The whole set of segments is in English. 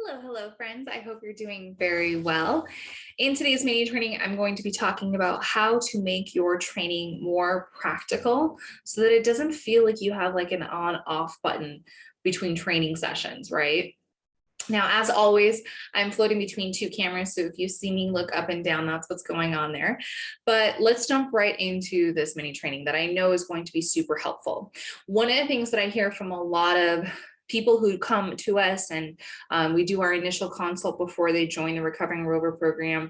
Hello, friends. I hope you're doing very well. In today's mini training, I'm going to be talking about how to make your training more practical so that it doesn't feel like you have like an on-off button between training sessions, right? Now, as always, I'm floating between two cameras, so if you see me look up and down, that's what's going on there. But let's jump right into this mini training that I know is going to be super helpful. One of the things that I hear from a lot of people who come to us and we do our initial consult before they join the Recovering Rover program.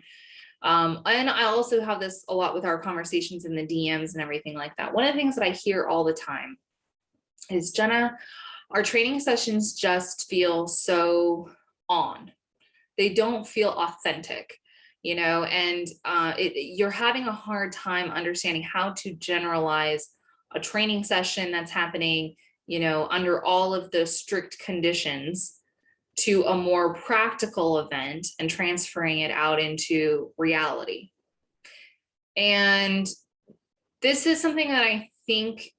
And I also have this a lot with our conversations in the DMs and everything like that. One of the things that I hear all the time is, Jenna, our training sessions just feel so on. They don't feel authentic, and you're having a hard time understanding how to generalize a training session that's happening, under all of the strict conditions to a more practical event and transferring it out into reality. And this is something that I think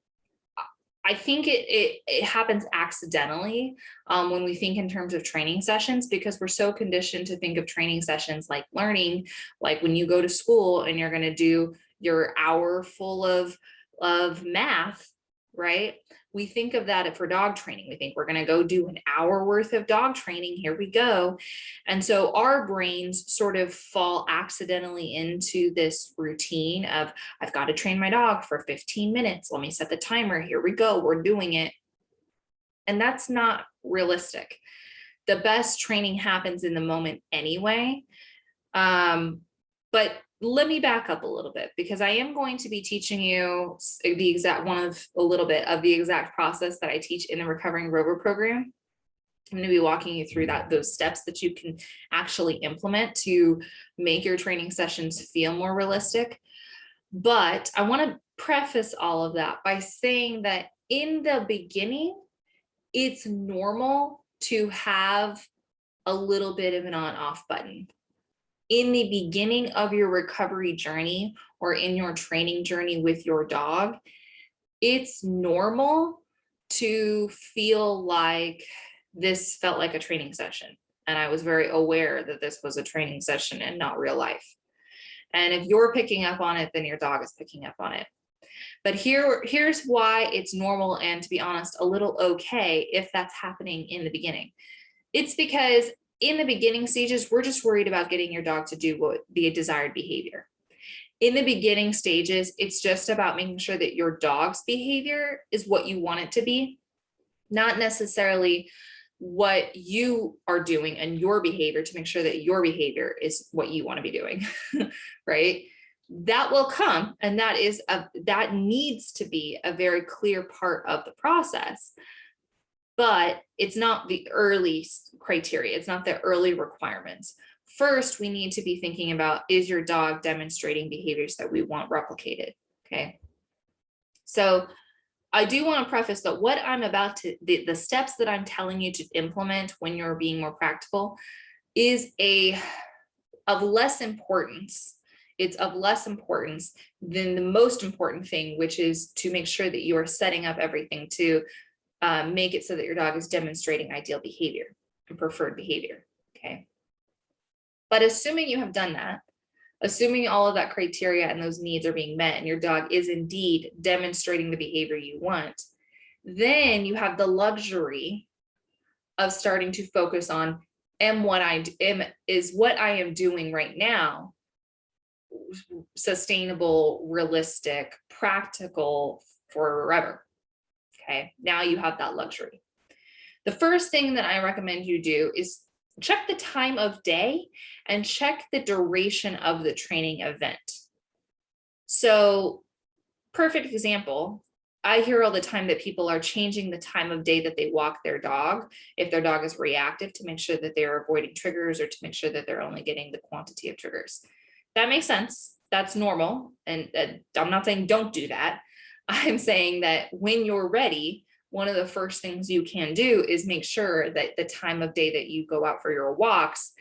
it happens accidentally when we think in terms of training sessions, because we're so conditioned to think of training sessions like learning, like when you go to school and you're going to do your hour full of math, right? We think of that for dog training. We think we're going to go do an hour worth of dog training. Here we go. And so our brains sort of fall accidentally into this routine of, I've got to train my dog for 15 minutes. Let me set the timer. Here we go. We're doing it. And that's not realistic. The best training happens in the moment anyway. But let me back up a little bit, because I am going to be teaching you a little bit of the exact process that I teach in the Recovering Rover program. I'm going to be walking you through those steps that you can actually implement to make your training sessions feel more realistic. But I want to preface all of that by saying that in the beginning, it's normal to have a little bit of an on-off button. In the beginning of your recovery journey or in your training journey with your dog, it's normal to feel like this felt like a training session. And I was very aware that this was a training session and not real life. And if you're picking up on it, then your dog is picking up on it. But here's why it's normal, and to be honest, a little okay if that's happening in the beginning. It's because in the beginning stages, we're just worried about getting your dog to do the desired behavior. In the beginning stages, it's just about making sure that your dog's behavior is what you want it to be, not necessarily what you are doing and your behavior to make sure that your behavior is what you want to be doing, right? That will come, and that needs to be a very clear part of the process. But it's not the early criteria. It's not the early requirements. First, we need to be thinking about, is your dog demonstrating behaviors that we want replicated? Okay. So I do want to preface that what I'm about to, the steps that I'm telling you to implement when you're being more practical is of less importance. It's of less importance than the most important thing, which is to make sure that you are setting up everything to make it so that your dog is demonstrating ideal behavior and preferred behavior, okay? But assuming you have done that, assuming all of that criteria and those needs are being met and your dog is indeed demonstrating the behavior you want, then you have the luxury of starting to focus on, is what I am doing right now sustainable, realistic, practical forever? Okay, now you have that luxury. The first thing that I recommend you do is check the time of day and check the duration of the training event. So, perfect example, I hear all the time that people are changing the time of day that they walk their dog if their dog is reactive, to make sure that they're avoiding triggers or to make sure that they're only getting the quantity of triggers. That makes sense. That's normal. And I'm not saying don't do that. I'm saying that when you're ready, one of the first things you can do is make sure that the time of day that you go out for your walks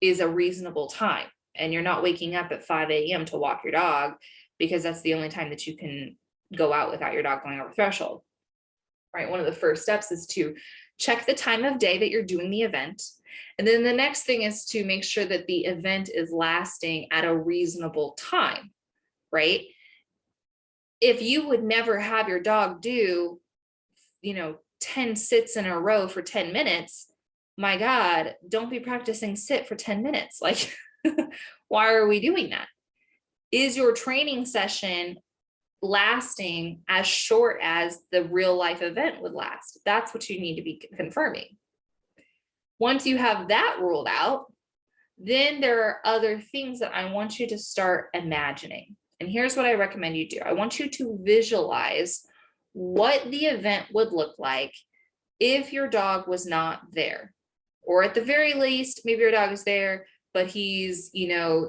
is a reasonable time. And you're not waking up at 5 a.m. to walk your dog, because that's the only time that you can go out without your dog going over threshold, right? One of the first steps is to check the time of day that you're doing the event. And then the next thing is to make sure that the event is lasting at a reasonable time, right? If you would never have your dog do, 10 sits in a row for 10 minutes, my God, don't be practicing sit for 10 minutes. Like, why are we doing that? Is your training session lasting as short as the real life event would last? That's what you need to be confirming. Once you have that ruled out, then there are other things that I want you to start imagining. And here's what I recommend you do. I want you to visualize what the event would look like if your dog was not there. Or at the very least, maybe your dog is there, but he's,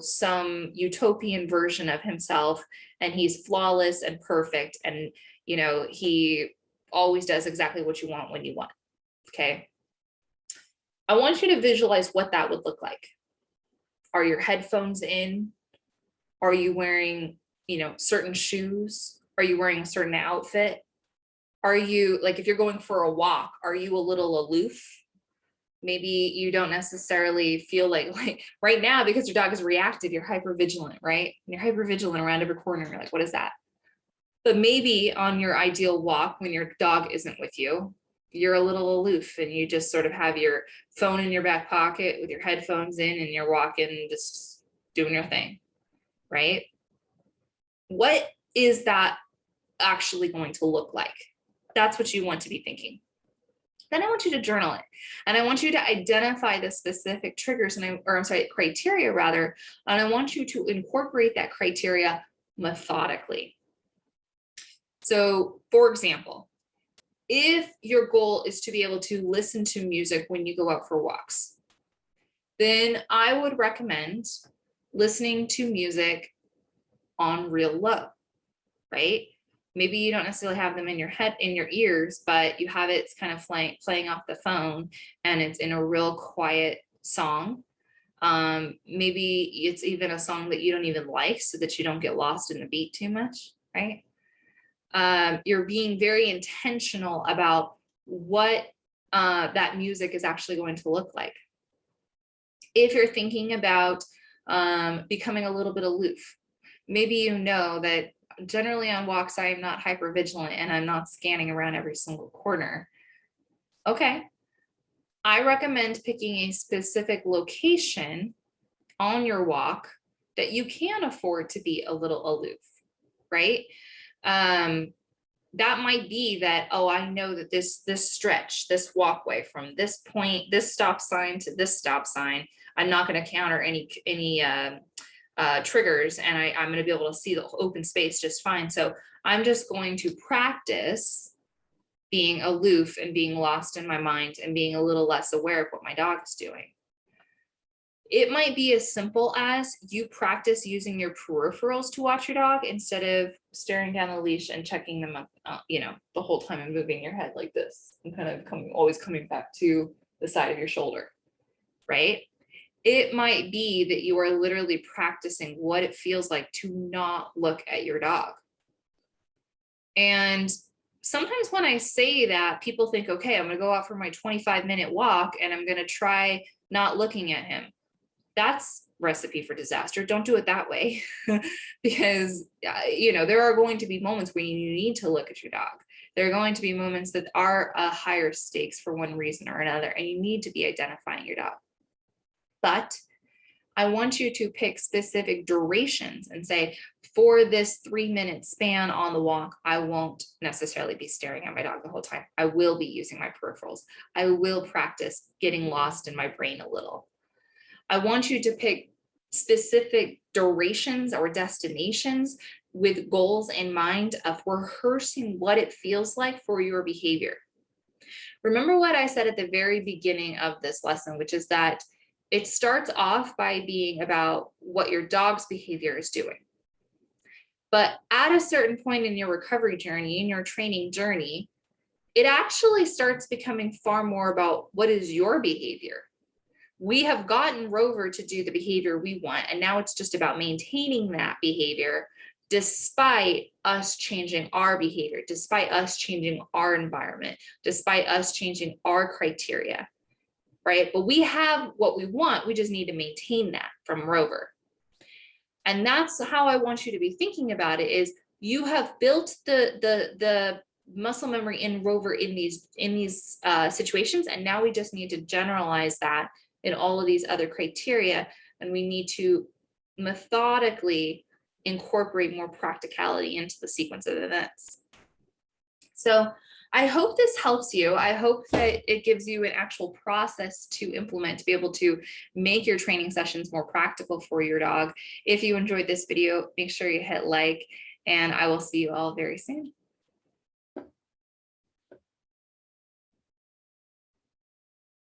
some utopian version of himself, and he's flawless and perfect. And, he always does exactly what you want when you want. Okay. I want you to visualize what that would look like. Are your headphones in? Are you wearing, certain shoes? Are you wearing a certain outfit? Are you, like, if you're going for a walk, are you a little aloof? Maybe you don't necessarily feel like right now, because your dog is reactive, you're hyper vigilant, right? And you're hyper vigilant around every corner. You're like, what is that? But maybe on your ideal walk, when your dog isn't with you, you're a little aloof and you just sort of have your phone in your back pocket with your headphones in, and you're walking, just doing your thing, right? What is that actually going to look like? That's what you want to be thinking. Then I want you to journal it. And I want you to identify the specific triggers criteria rather. And I want you to incorporate that criteria methodically. So, for example, if your goal is to be able to listen to music when you go out for walks, then I would recommend listening to music on real low, right? Maybe you don't necessarily have them in your head, in your ears, but you have it kind of playing off the phone, and it's in a real quiet song. Maybe it's even a song that you don't even like, so that you don't get lost in the beat too much, right? You're being very intentional about what that music is actually going to look like. If you're thinking about becoming a little bit aloof, maybe you know that generally on walks, I am not hyper vigilant and I'm not scanning around every single corner. Okay. I recommend picking a specific location on your walk that you can afford to be a little aloof, right? That might be that, oh, I know that this stretch, this walkway from this point, this stop sign to this stop sign, I'm not going to counter any triggers, and I'm going to be able to see the open space just fine. So I'm just going to practice being aloof and being lost in my mind and being a little less aware of what my dog is doing. It might be as simple as you practice using your peripherals to watch your dog instead of staring down the leash and checking them up, the whole time and moving your head like this and kind of always coming back to the side of your shoulder, right? It might be that you are literally practicing what it feels like to not look at your dog. And sometimes when I say that, people think, okay, I'm going to go out for my 25-minute walk and I'm going to try not looking at him. That's recipe for disaster. Don't do it that way because, there are going to be moments where you need to look at your dog. There are going to be moments that are higher stakes for one reason or another, and you need to be identifying your dog. But I want you to pick specific durations and say, for this 3-minute span on the walk, I won't necessarily be staring at my dog the whole time. I will be using my peripherals. I will practice getting lost in my brain a little. I want you to pick specific durations or destinations with goals in mind of rehearsing what it feels like for your behavior. Remember what I said at the very beginning of this lesson, which is that it starts off by being about what your dog's behavior is doing. But at a certain point in your recovery journey, in your training journey, it actually starts becoming far more about what is your behavior. We have gotten Rover to do the behavior we want, and now it's just about maintaining that behavior despite us changing our behavior, despite us changing our environment, despite us changing our criteria, right? But we have what we want, we just need to maintain that from Rover. And that's how I want you to be thinking about it, is you have built the muscle memory in Rover in these situations, and now we just need to generalize that in all of these other criteria, and we need to methodically incorporate more practicality into the sequence of events. So I hope this helps you. I hope that it gives you an actual process to implement to be able to make your training sessions more practical for your dog. If you enjoyed this video, make sure you hit like, and I will see you all very soon.